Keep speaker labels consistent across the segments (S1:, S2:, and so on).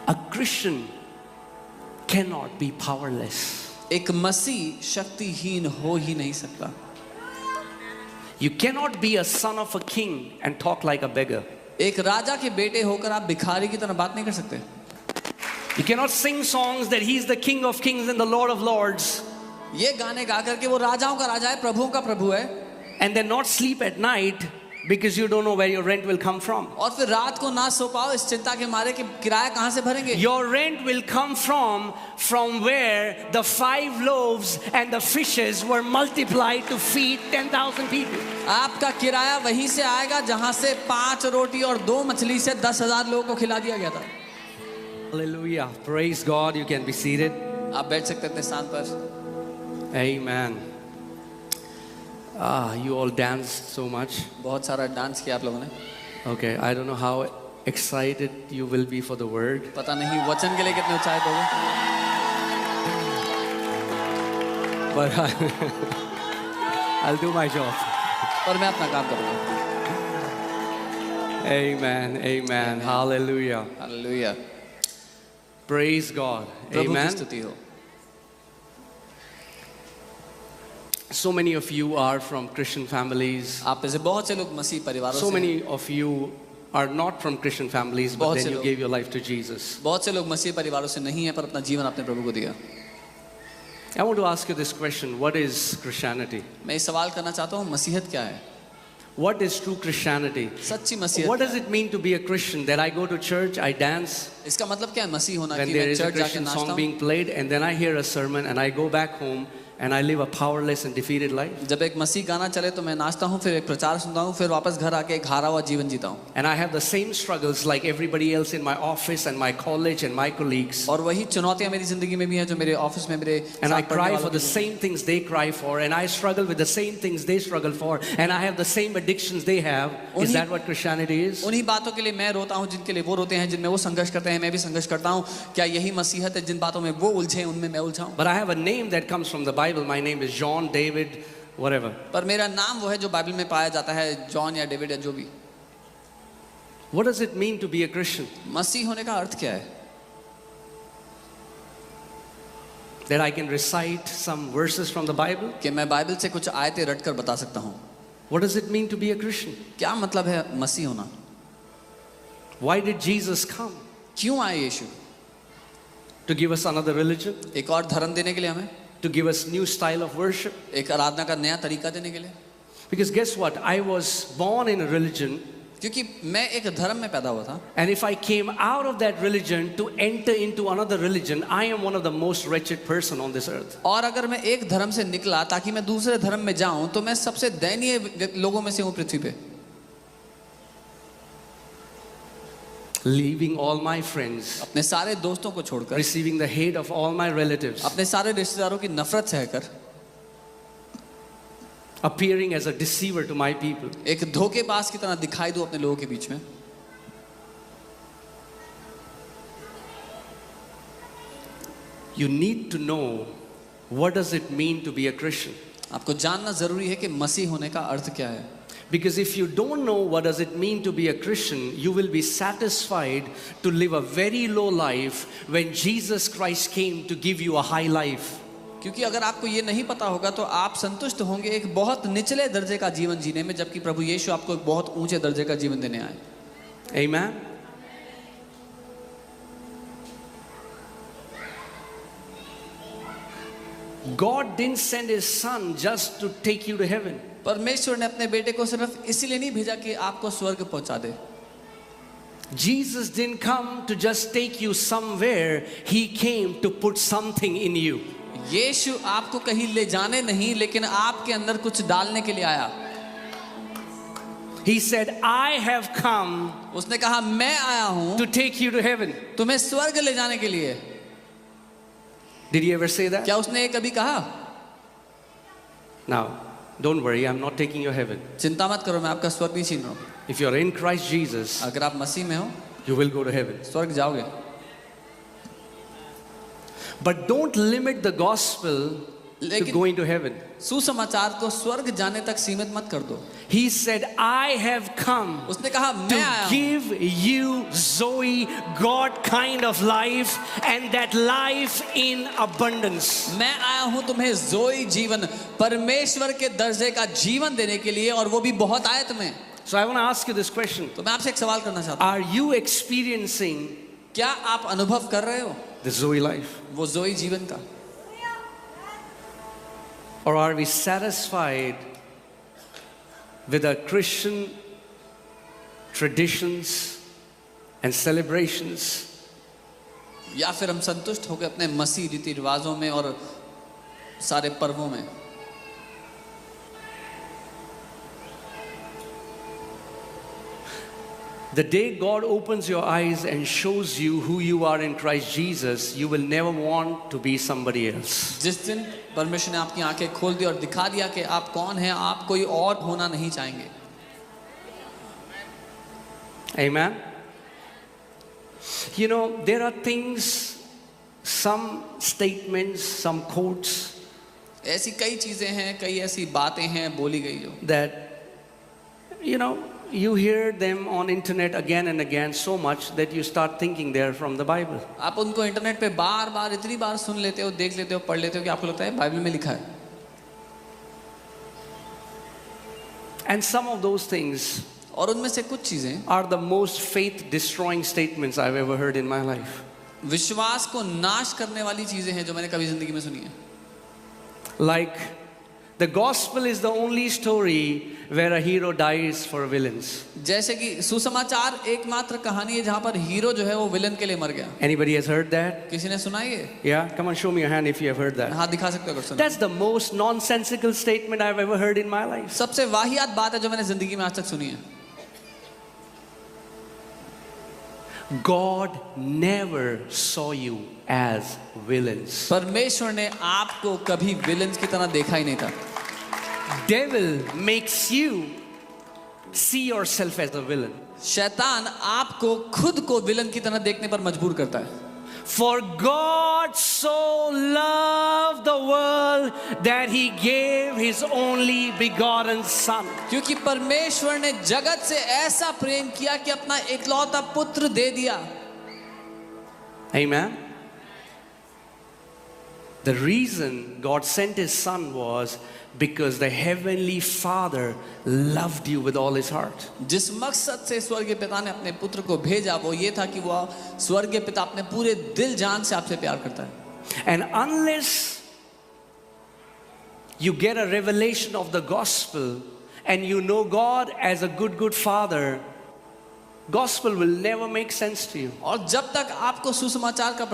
S1: A Christian cannot be powerless.
S2: एक मसीह शक्तिहीन हो ही नहीं सकता.
S1: You cannot be a son of a king and talk like a beggar.
S2: एक राजा के बेटे होकर आप भिखारी की तरह बात नहीं कर सकते.
S1: You cannot sing songs that he's the king of kings and the lord of lords.
S2: ये गाने गा करके वो राजाओं का राजा है, प्रभुओं का प्रभु है.
S1: And then not sleep at night because you don't know where your rent will come from.
S2: और फिर रात को ना सो पाओ इस चिंता के मारे कि किराया कहाँ से भरेंगे.
S1: Your rent will come from where the 5 loaves and the fishes were multiplied to feed 10,000 people.
S2: आपका किराया वहीं से आएगा जहाँ से 5 रोटी और 2 मछली से 10,000 लोगों को खिला दिया गया था.
S1: Hallelujah. Praise God. You can be seated.
S2: आप बैठ सकते हैं अपने स्थान पर.
S1: Amen. You all danced so much.
S2: बहुत सारा डांस किया आप लोगों ने.
S1: Okay, I don't know how excited you will be for the word.
S2: पता नहीं वचन के लिए कितने उत्साहित होगे.
S1: But I'll do my job.
S2: और मैं अपना काम करूँगा.
S1: Amen. Amen. Hallelujah.
S2: Hallelujah.
S1: Praise God.
S2: प्रभु की
S1: Amen.
S2: स्तुति हो.
S1: So many of you are from Christian families.
S2: आप में से बहुत से लोग मसीह परिवारों
S1: So
S2: से हैं.
S1: many of you are not from Christian families, but
S2: बहुत
S1: then
S2: से
S1: you
S2: लोग.
S1: gave your life to Jesus.
S2: बहुत से लोग मसीह परिवारों से नहीं हैं पर अपना जीवन अपने प्रभु को दिया.
S1: I want to ask you this question. What is Christianity?
S2: मैं ये सवाल करना चाहता हूँ मसीहत क्या है.
S1: What is true Christianity?
S2: सच्ची मसीहत.
S1: What does it mean to be a Christian? That I go to church, I dance,
S2: इसका मतलब क्या है मसीह होना
S1: when
S2: कि
S1: there
S2: मैं
S1: is a
S2: चर्च जाके
S1: Christian
S2: नाचता
S1: song
S2: हूँ.
S1: being played, and then I hear a sermon and I go back home and I live a powerless and defeated life.
S2: जब एक मसीह गाना चले तो मैं नाचता हूँ, फिर एक प्रचार सुनता हूँ, फिर वापस घर आके एक हारा हुआ जीवन जीता हूँ.
S1: And I have the same struggles like everybody else in my office and my college and my colleagues.
S2: और वही चुनौतियाँ मेरी जिंदगी में भी हैं जो मेरे ऑफिस में मेरे
S1: And I
S2: साथ पढ़ने
S1: cry
S2: वालों
S1: for
S2: की
S1: the
S2: भी हैं.
S1: same things they cry for, and I struggle with the same things they struggle for, and I have the same addictions they have. Is that what Christianity is?
S2: उन्हीं बातों के लिए मैं रोता हूँ जिनके लिए वो रोते हैं, जिनमें वो संघर्ष करते हैं मैं भी संघर्ष करता हूँ. क्या यही मसीहत है? जिन बातों में वो उलझे उनमें मैं उलझा हूँ.
S1: But I have a name that comes from the Bible. My name is John, David, whatever.
S2: पर मेरा नाम वो है जो बाइबल में पाया जाता है, जॉन या डेविड या जो भी.
S1: What does it mean to be a Christian?
S2: मसीह होने का अर्थ क्या है?
S1: That I can recite some verses from the Bible?
S2: कि मैं बाइबल से कुछ आयतें रट कर बता सकता हूँ.
S1: What does it mean to be a Christian?
S2: क्या मतलब है मसीह होना?
S1: Why did Jesus come?
S2: क्यों आए यीशु?
S1: To give us another religion?
S2: एक और धर्म देने के लिए हमें,
S1: To give us new style of worship?
S2: एक आराधना का नया तरीका देने के लिए.
S1: Because guess what? I was born in a religion,
S2: क्योंकि मैं एक धर्म में पैदा हुआ था.
S1: and if I came out of that religion to enter into another religion, I am one of the most wretched person on this earth.
S2: और अगर मैं एक धर्म से निकला ताकि मैं दूसरे धर्म में जाऊं तो मैं सबसे दयनीय लोगों में से हूं पृथ्वी पे.
S1: Leaving all my friends,
S2: अपने सारे दोस्तों को छोड़कर,
S1: receiving the hate of all my relatives,
S2: अपने सारे रिश्तेदारों की नफरत सहकर,
S1: appearing as a deceiver to my people.
S2: एक धोखेबाज की तरह दिखाई दूं अपने लोगों के बीच में.
S1: You need to know what does it mean to be a Christian.
S2: आपको जानना जरूरी है कि मसीह होने का अर्थ क्या है.
S1: Because if you don't know what does it mean to be a Christian, you will be satisfied to live a very low life when Jesus Christ came to give you a high life.
S2: क्योंकि अगर आपको ये नहीं पता होगा तो आप संतुष्ट होंगे एक बहुत निचले दर्जे का जीवन जीने में, जबकि प्रभु यीशु आपको एक बहुत ऊंचे दर्जे का जीवन देने आए.
S1: Amen. God didn't send his son just to take you to heaven.
S2: परमेश्वर ने अपने बेटे को सिर्फ इसीलिए नहीं भेजा कि आपको स्वर्ग पहुंचा दे.
S1: Jesus didn't come to just take you somewhere. He came to put something in you.
S2: यीशु आपको कहीं ले जाने नहीं, लेकिन आपके अंदर कुछ डालने के लिए आया.
S1: He said, I have come
S2: उसने कहा मैं आया हूं
S1: to take you to heaven.
S2: तुम्हें स्वर्ग ले जाने के लिए.
S1: Did he ever say that?
S2: क्या उसने ये कभी कहा?
S1: Now, don't worry, I'm not taking you to heaven.
S2: चिंता मत करो, मैं आपका स्वर्ग नहीं छीन रहा हूं.
S1: If you're in Christ Jesus,
S2: अगर आप मसीह में हो
S1: you will go to heaven.
S2: स्वर्ग जाओगे.
S1: But don't limit the gospel
S2: लेकिन
S1: going to heaven.
S2: सुसमाचार को स्वर्ग जाने तक सीमित मत कर दो।
S1: He said, I have come
S2: उसने कहा
S1: to
S2: मैं आया हूं
S1: give you Zoe, God kind of life, and that life in abundance.
S2: मैं आया हूं तुम्हें जोई जीवन, परमेश्वर के दर्जे का जीवन देने के लिए, और वो भी बहुत आयत में।
S1: So I want to ask you this question.
S2: तो मैं आपसे एक सवाल करना चाहता हूं,
S1: Are you experiencing
S2: क्या आप अनुभव कर रहे हो
S1: the Zoe life?
S2: वो जोई जीवन का?
S1: Or are we satisfied with our Christian traditions and celebrations?
S2: या फिर हम संतुष्ट हो गए अपने मसीह रीति रिवाजों में और सारे पर्वों में?
S1: The day God opens your eyes and shows you who you are in Christ Jesus, you will never want to be somebody else.
S2: जिस दिन परमेश्वर ने आपकी आंखें खोल दी और दिखा दिया कि आप कौन हैं, आप कोई और होना नहीं चाहेंगे।
S1: Amen. You know, there are things, some statements, some quotes
S2: ऐसी कई चीजें हैं, कई ऐसी बातें हैं बोली गई जो
S1: that, you know, you hear them on internet again and again so much that you start thinking they're from the Bible.
S2: आप उनको इंटरनेट पे बार बार इतनी बार सुन लेते हो, देख लेते हो, पढ़ लेते हो कि आपको लगता है बाइबल में लिखा है।
S1: And some of those things
S2: और उनमें से कुछ चीजें
S1: are the most faith destroying statements I've ever heard in my life.
S2: विश्वास को नाश करने वाली चीजें हैं जो मैंने कभी जिंदगी में सुनी है।
S1: Like, the gospel is the only story where a hero dies for villains.
S2: जैसे कि सुसमाचार एकमात्र कहानी है जहां पर हीरो जो है वो विलन के लिए मर गया।
S1: Anybody has heard that?
S2: किसी ने सुना ये?
S1: Yeah? Come on, show me your hand if you have heard that.
S2: हाँ, दिखा सकते हो अगर सुना।
S1: That's the most nonsensical statement I've ever heard in my life.
S2: सबसे वाहियात बात है जो मैंने जिंदगी में आज तक सुनी है।
S1: God never saw you as villains.
S2: परमेश्वर ने आपको कभी विलन की तरह देखा ही नहीं था।
S1: Devil makes you see yourself as a villain.
S2: शैतान आपको खुद को विलन की तरह देखने पर मजबूर करता है।
S1: For God so loved the world that he gave his only begotten son.
S2: क्योंकि परमेश्वर ने जगत से ऐसा प्रेम किया कि अपना इकलौता पुत्र दे दिया।
S1: Amen. The reason God sent his son was because the heavenly Father loved you with all his heart.
S2: जिस मकसद से स्वर्गीय पिता ने अपने पुत्र को भेजा वो ये था कि वो स्वर्गीय पिता अपने पूरे दिल जान से आपसे प्यार करता है।
S1: And unless you get a revelation of the gospel and you know God as a good father, gospel will never make sense to you.
S2: और जब तक आपको सुसमाचार का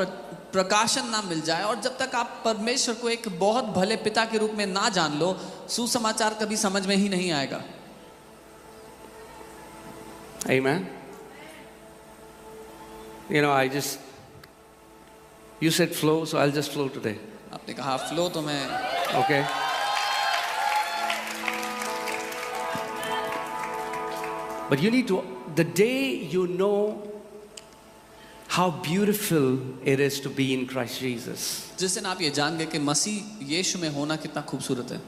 S2: प्रकाशन ना मिल जाए और जब तक आप परमेश्वर को एक बहुत भले पिता के रूप में ना जान लो, सुसमाचार कभी समझ में ही नहीं आएगा।
S1: Amen. You know, you said flow, so I'll just flow today.
S2: आपने कहा फ्लो, तो मैं
S1: Okay. But you need to, the day you know how beautiful it is to be in Christ Jesus.
S2: जिस दिन आप ये जान गए कि मसीह यीशु में होना कितना खूबसूरत है,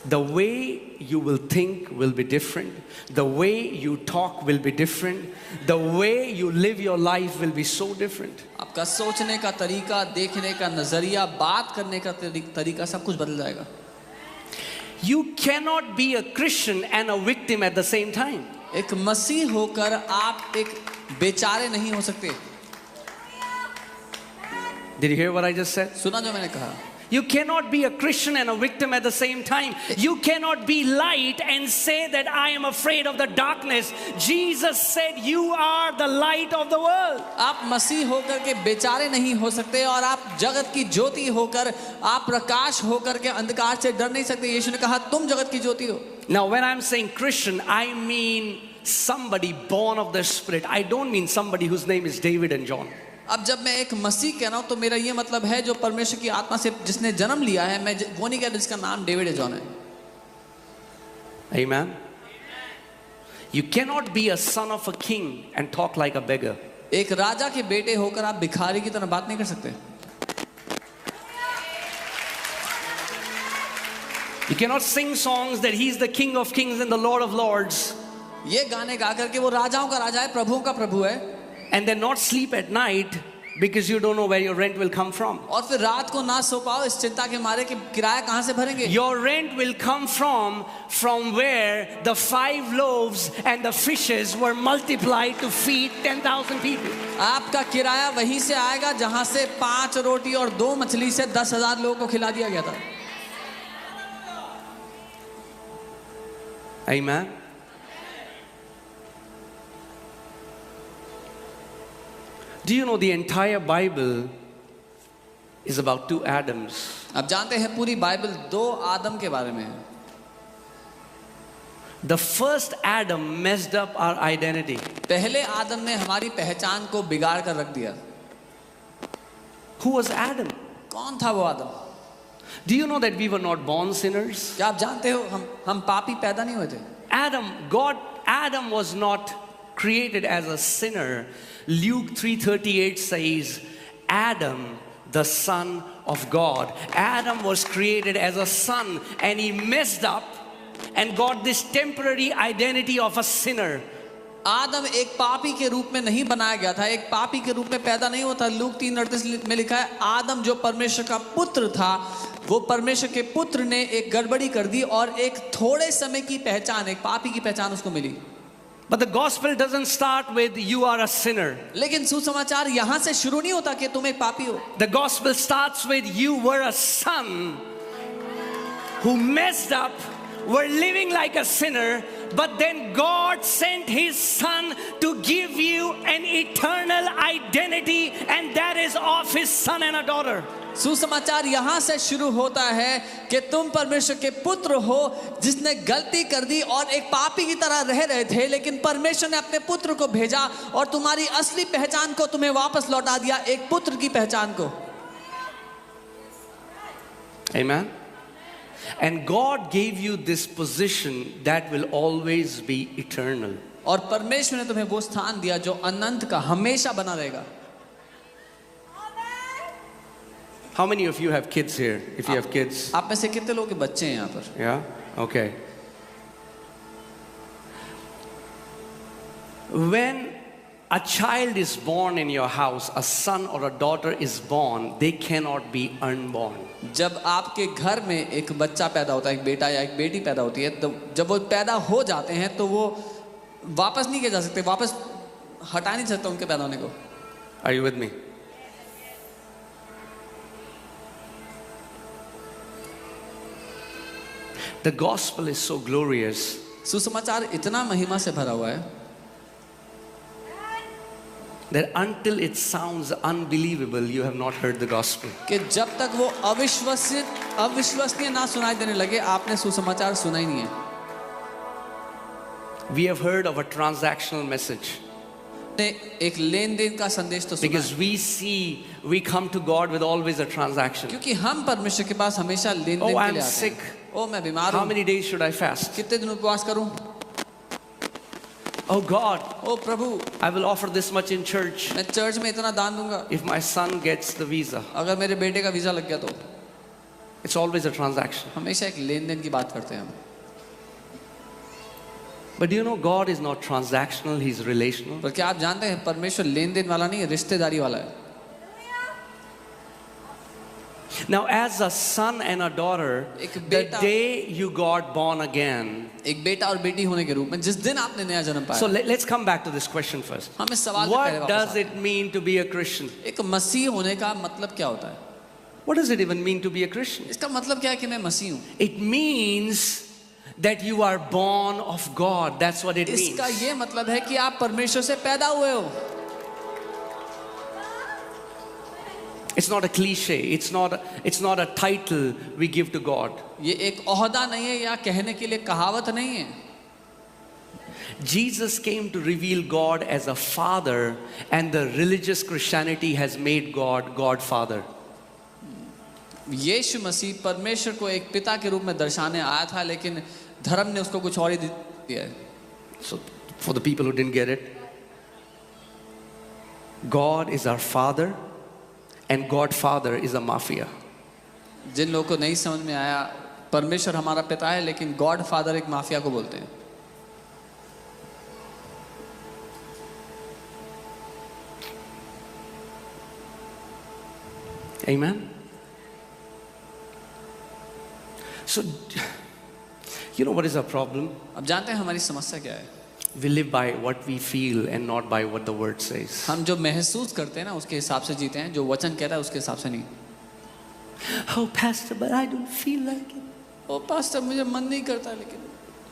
S1: The way you will think will be different. The way you talk will be different. The way you live your life will be so different.
S2: आपका सोचने का तरीका, देखने का नजरिया, बात करने का तरीका सब कुछ बदल जाएगा।
S1: You cannot be a Christian and a victim at the same time.
S2: एक मसीह होकर आप एक बेचारे नहीं हो सकते।
S1: Did you hear what I just said?
S2: सुना जो मैंने कहा?
S1: You cannot be a Christian and a victim at the same time. You cannot be light and say that I am afraid of the darkness. Jesus said you are the light of the world.
S2: आप मसीह होकर के बेचारे नहीं हो सकते और आप जगत की ज्योति होकर, आप प्रकाश होकर के अंधकार से डर नहीं सकते। यीशु ने कहा तुम जगत की ज्योति हो।
S1: Now when I'm saying Christian, I mean somebody born of the Spirit. I don't mean somebody whose name is David and John.
S2: अब जब मैं एक मसीह कह रहा हूं तो मेरा ये मतलब है जो परमेश्वर की आत्मा से जिसने जन्म लिया है। मैं वो नहीं कह रहा जिसका नाम डेविड या जॉन है।
S1: Amen. You cannot be a son of a king and talk like a beggar.
S2: एक राजा के बेटे होकर आप भिखारी की तरह बात नहीं कर सकते।
S1: You cannot sing songs that He's the King of Kings and the Lord of Lords,
S2: ये गाने गा करके वो राजाओं का राजा है, प्रभुओं का प्रभु है,
S1: and then not sleep at night because you don't know where your rent will come from.
S2: और फिर रात को ना सो पाओ इस चिंता के मारे कि किराया कहाँ से भरेंगे.
S1: Your rent will come from where the 5 loaves and the fishes were multiplied to feed 10,000 people.
S2: आपका किराया वहीं से आएगा जहां से 5 रोटी और 2 मछली से 10,000 लोगों को खिला दिया गया था.
S1: Amen. Do you know the entire Bible is about 2 Adams?
S2: आप जानते हैं पूरी बाइबल 2 आदम के बारे में है.
S1: The first Adam messed up our identity.
S2: पहले आदम ने हमारी पहचान को बिगाड़ कर रख दिया.
S1: Who was Adam?
S2: कौन था वो आदम?
S1: Do you know that we were not born sinners?
S2: क्या आप जानते हो हम पापी पैदा नहीं हुए थे.
S1: Adam was not created as a sinner. Luke 3:38 says, Adam, the son of God. Adam was created as a son and he messed up and got this temporary identity of a sinner.
S2: आदम एक पापी के रूप में नहीं बनाया गया था, एक पापी के रूप में पैदा नहीं होता. लूक 3:38 में लिखा है आदम जो परमेश्वर का पुत्र था, वो परमेश्वर के पुत्र ने एक गड़बड़ी कर दी और एक थोड़े समय की पहचान, एक पापी की पहचान उसको मिली.
S1: But the gospel doesn't start with you are a sinner.
S2: लेकिन सुसमाचार यहां से शुरू नहीं होता कि तुम एक पापी हो.
S1: The gospel starts with you were a son who messed up, were living like a sinner, but then God sent His Son to give you an eternal identity, and that is of His son and a daughter.
S2: सुसमाचार यहां से शुरू होता है कि तुम परमेश्वर के पुत्र हो जिसने गलती कर दी और एक पापी की तरह रह रहे थे, लेकिन परमेश्वर ने अपने पुत्र को भेजा और तुम्हारी असली पहचान को तुम्हें वापस लौटा दिया, एक पुत्र की पहचान को.
S1: Amen. And God gave you this position that will always be eternal.
S2: और परमेश्वर ने तुम्हें वो स्थान दिया जो अनंत का हमेशा बना रहेगा.
S1: How many of you have kids here? If you have kids.
S2: आप में से कितने लोगों के बच्चे हैं यहाँ पर?
S1: Yeah? Okay. When a child is born in your house, a son or a daughter is born, they cannot be unborn.
S2: जब आपके घर में एक बच्चा पैदा होता है, एक बेटा या एक बेटी पैदा होती है, तो जब वो पैदा हो जाते हैं तो वो वापस नहीं किए जा सकते, वापस हटा नहीं सकते उनके पैदा होने को.
S1: Are you with me? The gospel is so glorious.
S2: सुसमाचार इतना महिमा से भरा हुआ है
S1: that until it sounds unbelievable, you have not heard the gospel.
S2: कि जब तक वो अविश्वसनीय ना सुनाई देने लगे, आपने सुसमाचार सुना ही नहीं है.
S1: We have heard of a transactional message.
S2: ने एक लेन देन का संदेश तो सुना
S1: Because
S2: है.
S1: we come to God with always a transaction.
S2: क्योंकि हम परमेश्वर के पास हमेशा लेन देन
S1: Oh,
S2: के
S1: I'm
S2: लिए आते
S1: sick.
S2: हैं. ओ मैं बीमार
S1: How
S2: हूँ,
S1: many days should I fast?
S2: कितने दिन उपवास करूँ?
S1: Oh God,
S2: ओ प्रभु,
S1: I will offer this much in church
S2: मैं चर्च में इतना दान दूंगा
S1: if my son gets the visa.
S2: अगर मेरे बेटे का वीजा लग गया तो.
S1: It's always a transaction.
S2: हमेशा एक लेन देन की बात करते हैं हम.
S1: But do you know God is not transactional, He's relational.
S2: पर क्या आप जानते हैं परमेश्वर लेन देन वाला नहीं है, रिश्तेदारी वाला है.
S1: Now as a son and a daughter,
S2: एक
S1: the
S2: बेटा-
S1: day you got born again.
S2: एक बेटा और बेटी होने के रूप में जिस दिन आपने नया जन्म
S1: So
S2: पाया.
S1: let's come back to this question first.
S2: हम इस सवाल पे पहले
S1: What
S2: वापस
S1: does
S2: आते हैं.
S1: it mean to be a Christian?
S2: एक मसीह होने का मतलब क्या होता है?
S1: What does it even mean to be a Christian?
S2: इसका मतलब क्या है कि मैं मसीह हूँ?
S1: It means that you are born of God. That's what it means.
S2: इसका ये मतलब है कि आप परमेश्वर से पैदा हुए हो.
S1: It's not a cliche. It's not a title we give to God.
S2: ये एक ओहदा नहीं है या कहने के लिए कहावत नहीं है.
S1: Jesus came to reveal God as a father, and the religious Christianity has made God Father.
S2: यीशु मसीह परमेश्वर को एक पिता के रूप में दर्शाने आया था, लेकिन धर्म ने उसको कुछ और ही दिया है.
S1: So for the people who didn't get it, God is our father and God Father is a mafia.
S2: जिन लोगों को नहीं समझ में आया, परमेश्वर हमारा पिता है, लेकिन गॉड फादर एक माफिया को बोलते हैं।
S1: Amen. So, you know what is our problem?
S2: अब जानते हैं हमारी समस्या क्या है?
S1: We live by what we feel and not by what the word says.
S2: हम जो महसूस करते हैं ना उसके हिसाब से जीते हैं, जो वचन कहता है उसके हिसाब से नहीं।
S1: Oh, Pastor, but I don't feel like it.
S2: ओ पास्टर मुझे मन नहीं करता, लेकिन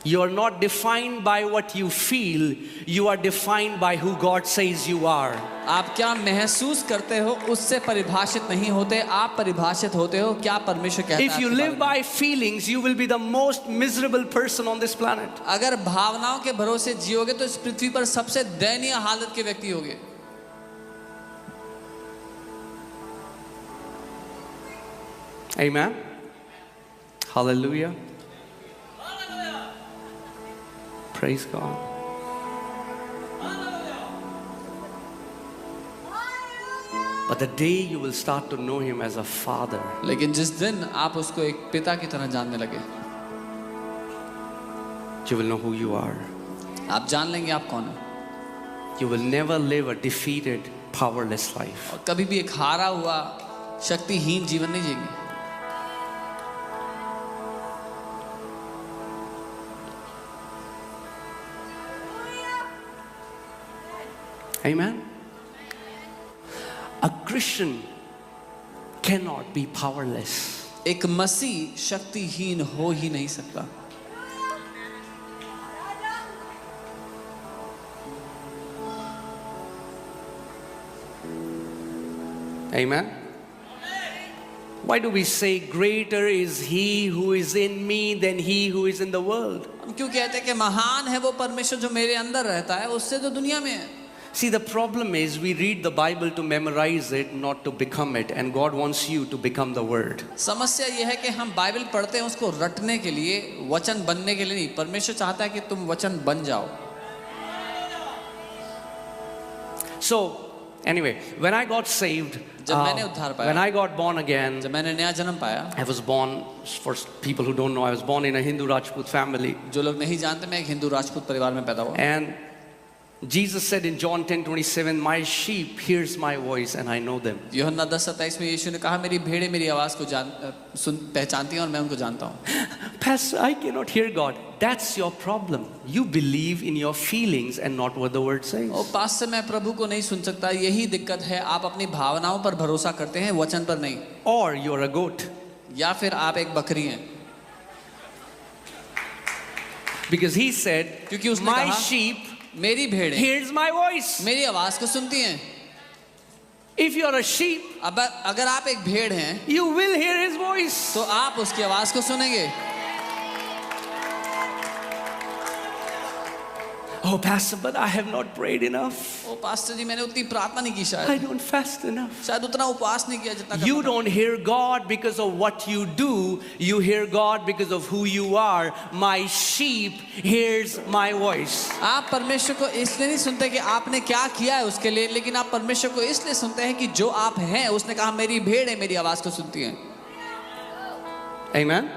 S1: You are not defined by what you feel, you are defined by who God says you are.
S2: आप क्या महसूस करते हो उससे परिभाषित नहीं होते, आप परिभाषित होते हो क्या परमेश्वर कहता है
S1: If you
S2: आपके
S1: live
S2: बारे में।
S1: by feelings, you will be the most miserable person on this planet.
S2: अगर भावनाओं के भरोसे जियोगे तो इस पृथ्वी पर सबसे दयनीय हालत के व्यक्ति होगे।
S1: Amen. Hallelujah. Praise God. But the day you will start to know Him as a Father,
S2: लेकिन जिस दिन आप उसको एक पिता की तरह जानने लगे,
S1: you will know who you are.
S2: आप जान लेंगे आप कौन है।
S1: You will never live a defeated, powerless life.
S2: और कभी भी एक हारा हुआ शक्तिहीन जीवन नहीं जिएंगे।
S1: Amen. A Christian cannot be powerless.
S2: एक मसीह शक्तिहीन हो ही नहीं सकता।
S1: Amen. Why do we say greater is He who is in me than he who is in the world?
S2: हम क्यों कहते हैं कि महान है वो परमेश्वर जो मेरे अंदर रहता है उससे तो दुनिया में है।
S1: See, the problem is we read the Bible to memorize it, not to become it, and God wants you to become the Word.
S2: समस्या यह है कि हम बाइबल पढ़ते हैं उसको रटने के लिए, वचन बनने के लिए नहीं। परमेश्वर चाहता है कि तुम वचन बन जाओ।
S1: So, anyway, when I got saved,
S2: जब मैंने उद्धार पाया,
S1: when I got born again,
S2: जब मैंने नया जन्म पाया,
S1: I was born, for people who don't know, I was born in a Hindu Rajput family.
S2: जो लोग नहीं जानते, मैं एक हिंदू राजपूत परिवार में पैदा हुआ।
S1: And Jesus said in John 10:27, my sheep hears my voice and I know them.
S2: यूहन्ना 10:27 में यीशु ने कहा, मेरी भेड़ें मेरी आवाज को पहचानती हैं और मैं उनको जानता हूँ।
S1: Pastor, I cannot hear God. That's your problem. You believe in your feelings and not what the word says.
S2: ओ पास्टर, मैं प्रभु को नहीं सुन सकता, यही दिक्कत है। आप अपनी भावनाओं पर भरोसा करते हैं, वचन पर नहीं।
S1: Or you're a goat.
S2: या फिर आप एक बकरी हैं।
S1: Because he said,
S2: क्योंकि उसने
S1: my
S2: कहा,
S1: sheep
S2: मेरी भेड़ें
S1: hears my voice.
S2: मेरी आवाज को सुनती हैं।
S1: If you're a sheep,
S2: अब अगर आप एक भेड़ हैं
S1: you will hear his voice.
S2: तो आप उसकी आवाज को सुनेंगे।
S1: Oh, Pastor, but I have not prayed enough.
S2: ओ पास्टर जी, मैंने उतनी प्रार्थना नहीं की,
S1: I
S2: शायद
S1: don't fast enough.
S2: शायद उतना उपवास नहीं किया जितना
S1: You
S2: करना था।
S1: don't hear God because of what you do. You hear God because of who you are. My sheep hears my voice.
S2: आप परमेश्वर को इसलिए नहीं सुनते कि आपने क्या किया है उसके लिए, लेकिन आप परमेश्वर को इसलिए सुनते हैं कि जो आप हैं, उसने कहा मेरी भेड़ें मेरी आवाज को सुनती हैं।
S1: Amen.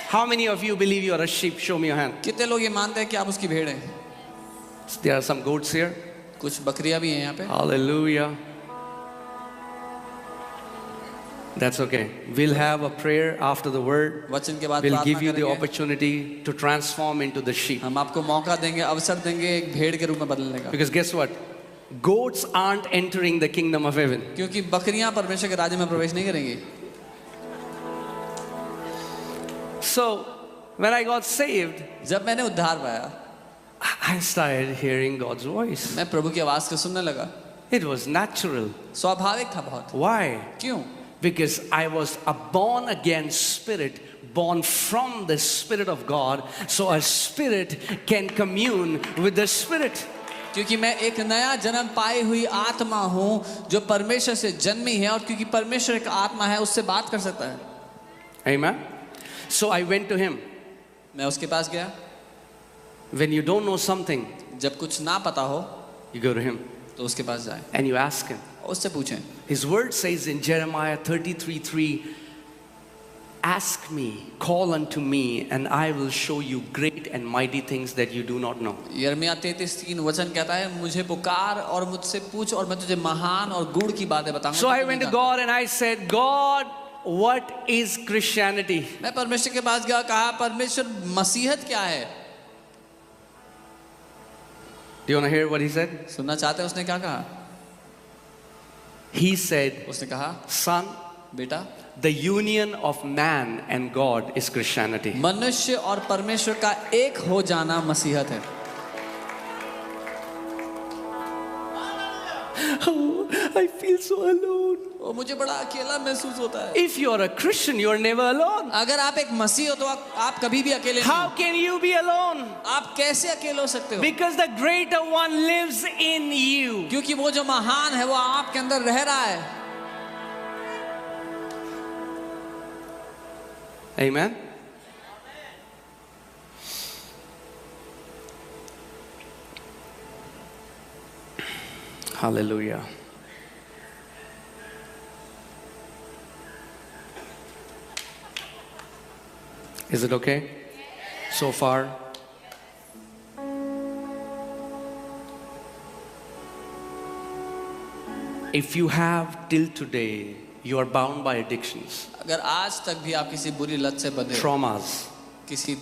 S1: How many of you believe you are a sheep? Show me your hand.
S2: कितने लोग ये मानते हैं कि आप उसकी भेड़ हैं?
S1: There are some goats here.
S2: कुछ बकरियां भी हैं यहाँ पे।
S1: Hallelujah. That's okay. We'll have a prayer after the word.
S2: वचन के बाद
S1: We'll
S2: प्रार्थना
S1: give you the
S2: करेंगे।
S1: opportunity to transform into the sheep.
S2: हम आपको मौका देंगे, अवसर देंगे एक भेड़ के रूप में बदलने का।
S1: Because guess what? Goats aren't entering the kingdom of heaven.
S2: क्योंकि बकरियां परमेश्वर के राज्य में प्रवेश नहीं करेंगी।
S1: So, when I got saved,
S2: जब मैंने उद्धार पाया,
S1: I started hearing God's voice.
S2: मैं प्रभु की आवाज को सुनने लगा।
S1: It was natural.
S2: स्वाभाविक था बहुत।
S1: Why?
S2: क्यों?
S1: Because I was a born again spirit, born from the Spirit of God, so a spirit can commune with the Spirit.
S2: क्योंकि मैं एक नया जन्म पाई हुई आत्मा हूँ जो परमेश्वर से जन्मी है, और क्योंकि परमेश्वर एक आत्मा है, उससे बात कर सकता है।
S1: Amen. So I went to him.
S2: मैं उसके पास गया।
S1: When you don't know something,
S2: जब कुछ ना पता हो
S1: you go to him
S2: तो उसके पास जाए
S1: and you ask him.
S2: और उससे पूछें।
S1: His word says in Jeremiah 33:3, ask me, call unto me, and I will show you great and mighty things that you do not know.
S2: यिर्मयाह 33:3 वचन कहता है, मुझे पुकार और मुझसे पूछ और मैं तुझे महान और गूढ़ की बातें बताऊंगा.
S1: So I went to God and I said, God, what is Christianity?
S2: मैं परमेश्वर के पास गया, कहा परमेश्वर मसीहत क्या है?
S1: Do you want to hear what he said?
S2: सुनना चाहते हैं उसने क्या कहा?
S1: He said,
S2: उसने कहा,
S1: son,
S2: बेटा,
S1: the union of man and God is Christianity.
S2: मनुष्य और परमेश्वर का एक हो जाना मसीहत है.
S1: Oh, I feel so alone.
S2: और मुझे बड़ा अकेला महसूस होता है.
S1: If you are a Christian, you are never alone.
S2: अगर आप एक मसीह हो तो आप कभी भी अकेले नहीं
S1: How
S2: हो.
S1: can you be alone?
S2: आप कैसे अकेले हो सकते हो?
S1: Because the greater one lives in you.
S2: क्योंकि वो जो महान है वो आपके अंदर रह रहा है.
S1: Amen. Hallelujah. Is it okay so far? If you have till today, you are bound by addictions,
S2: अगर आज तक भी आप किसी बुरी लत से बंधे हो,
S1: traumas,
S2: किसी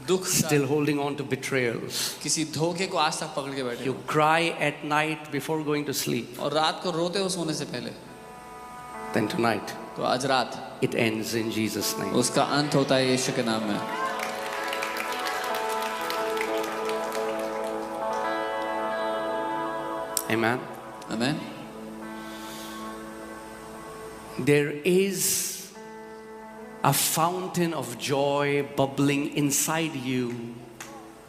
S2: दुख का,
S1: still holding on to betrayals.
S2: किसी धोखे को आज तक पकड़ के बैठे
S1: You
S2: हो
S1: cry at night before going to sleep.
S2: और रात को रोते हो सोने से पहले,
S1: Then tonight,
S2: तो आज रात
S1: it ends in Jesus' name.
S2: उसका अंत होता है यीशु के नाम में.
S1: Amen.
S2: आमीन.
S1: There is a fountain of joy bubbling inside you.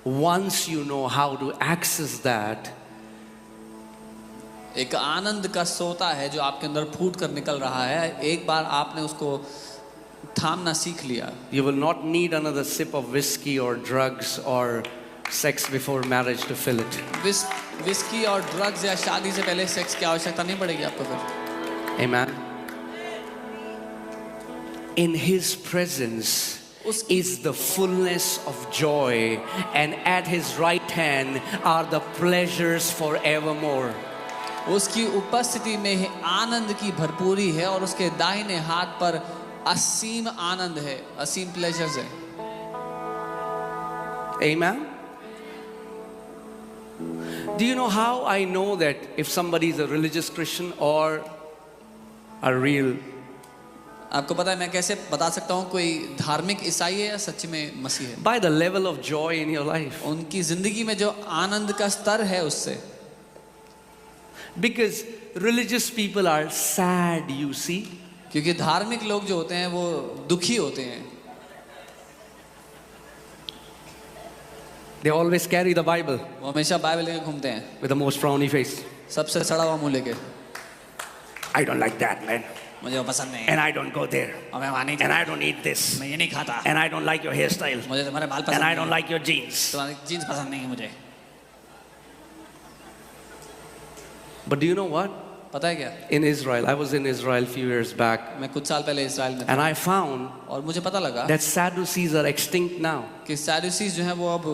S1: Once you know how to access that,
S2: एक आनंद का सोता है जो आपके अंदर फूट कर निकल रहा है. एक बार आपने उसको थामना सीख लिया,
S1: you will not need another sip of whiskey or drugs or sex before marriage to fill it.
S2: Whisky और ड्रग्स या शादी से पहले सेक्स की आवश्यकता नहीं पड़ेगी आपको फिर.
S1: Amen. In His presence is the fullness of joy, and at His right hand are the pleasures forevermore.
S2: उसकी उपस्थिति में ही आनंद की भरपूरी है और उसके दाहिने हाथ पर असीम आनंद है, असीम प्लेजर्स है.
S1: Amen. Do you know how I know that if somebody is a religious Christian or a real?
S2: आपको पता है मैं कैसे बता सकता हूँ कोई धार्मिक ईसाई है या सच में मसीह है?
S1: By the level of joy in your life.
S2: उनकी जिंदगी में जो आनंद का स्तर है उससे.
S1: Because religious people are sad, you see.
S2: क्योंकि धार्मिक लोग जो होते हैं वो दुखी होते हैं.
S1: They always carry the Bible
S2: वो हमेशा बाइबल लेके घूमते हैं,
S1: with the most frowny face.
S2: सबसे सड़ा हुआ मुंह लेके.
S1: I don't like that, man.
S2: मुझे वो पसंद नहीं है
S1: And I don't go there.
S2: और मैं वहाँ नहीं
S1: And
S2: जाता.
S1: I don't eat this.
S2: मैं ये नहीं खाता.
S1: And I don't like your hairstyle.
S2: मुझे तुम्हारे बाल
S1: And
S2: पसंद
S1: I
S2: नहीं
S1: don't
S2: है.
S1: like your jeans.
S2: तुम्हारी जीन्स पसंद नहीं है मुझे.
S1: But do you know what?
S2: पता है क्या?
S1: In Israel, I was in Israel a few years back,
S2: मैं कुछ साल पहले इस्राएल में था
S1: and I found
S2: और मुझे पता लगा
S1: that Sadducees are extinct now.
S2: कि सैदुसीज जो हैं वो अब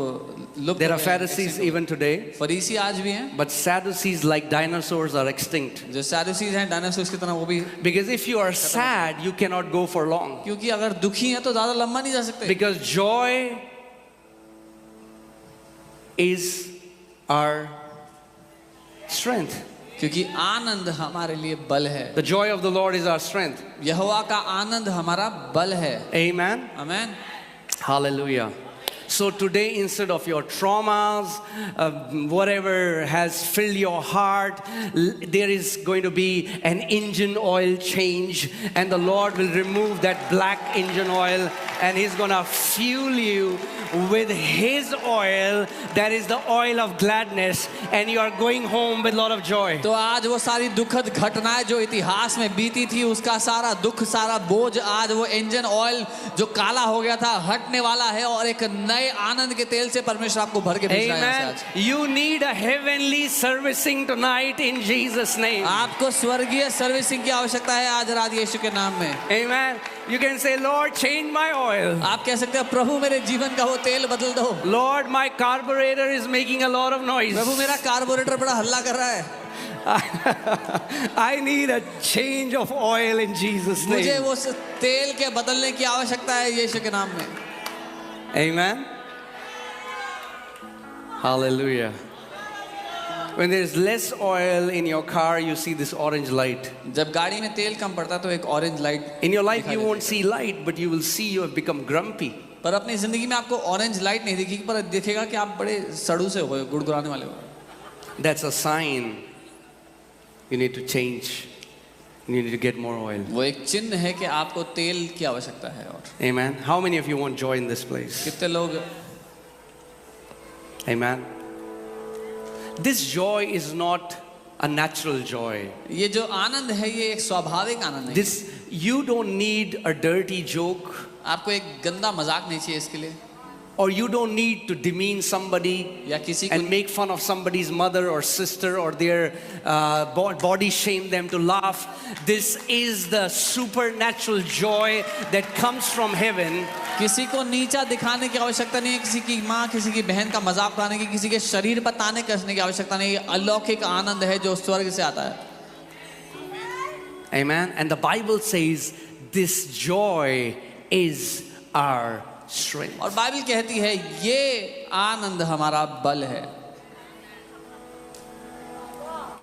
S2: लुप्त
S1: There
S2: हो
S1: are
S2: गए हैं.
S1: Pharisees even today,
S2: फरीसी आज भी हैं,
S1: but Sadducees, like dinosaurs, are extinct.
S2: जो सैदुसीज हैं डायनासोर्स की तरह वो भी.
S1: Because if you are sad, you cannot go for long.
S2: क्योंकि अगर दुखी हैं तो ज्यादा लंबा नहीं जा सकते.
S1: Because joy is our strength.
S2: क्योंकि आनंद हमारे लिए बल है.
S1: The joy of the Lord is our strength.
S2: यहोवा का आनंद हमारा बल है.
S1: Amen.
S2: आमीन.
S1: Hallelujah. So today, instead of your traumas, whatever has filled your heart, there is going to be an engine oil change, and the Lord will remove that black engine oil, and He's gonna fuel you with His oil, that is the oil of gladness, and you are going home with a lot of joy.
S2: तो आज वो सारी दुखद घटनाएं जो इतिहास में बीती थी उसका सारा दुख सारा बोझ आज वो इंजन ऑयल जो काला हो गया था हटने वाला है और एक नई नए आनंद के तेल से परमेश्वर आपको भर के भेज रहा है यहाँ
S1: Amen.
S2: से आज।
S1: You need a heavenly servicing tonight in Jesus' name.
S2: आपको स्वर्गीय सर्विसिंग की आवश्यकता है आज रात यीशु के नाम में।
S1: Amen. You can say, Lord, change my oil.
S2: आप कह सकते हैं प्रभु मेरे जीवन का वो तेल बदल दो।
S1: Lord, my carburetor is making a lot of noise.
S2: प्रभु मेरा कार्बोरेटर बड़ा हल्ला कर रहा है।
S1: I need a change of oil in Jesus'
S2: मुझे
S1: name.
S2: वो तेल के बदलने की आवश्यकता है यीशु के नाम में।
S1: Amen. Hallelujah. When there's less oil in your car, you see this orange light.
S2: जब गाड़ी में तेल कम पड़ता है तो एक orange light.
S1: In your life,
S2: दिखाई
S1: you
S2: देती
S1: won't see light, but you will see you have become grumpy.
S2: पर अपनी जिंदगी में आपको ऑरेंज लाइट नहीं दिखेगी, पर दिखेगा कि आप बड़े सड़ू से हो, गुड़गुड़ाने वाले हो।
S1: That's a sign you need to change. You need to get more oil.
S2: वो एक चिन्ह है कि आपको तेल की आवश्यकता है। और
S1: Amen. How many of you want joy in this place?
S2: कितने लोग
S1: Amen. This joy is not a natural joy.
S2: ये जो आनंद है ये एक स्वाभाविक आनंद है।
S1: This, you don't need a dirty joke,
S2: आपको एक गंदा मजाक नहीं चाहिए इसके लिए,
S1: or you don't need to demean somebody
S2: या किसी को
S1: and make fun of somebody's mother or sister or their body shame them to laugh. This is the supernatural joy that comes from heaven.
S2: किसी को नीचा दिखाने की आवश्यकता नहीं है, किसी की माँ किसी की बहन का मजाक उड़ाने की, किसी के शरीर पर ताने कसने की आवश्यकता नहीं है। अलौकिक आनंद है जो स्वर्ग से आता है।
S1: Amen. And the Bible says this joy is our strength.
S2: और बाइबल कहती है ये आनंद हमारा बल है।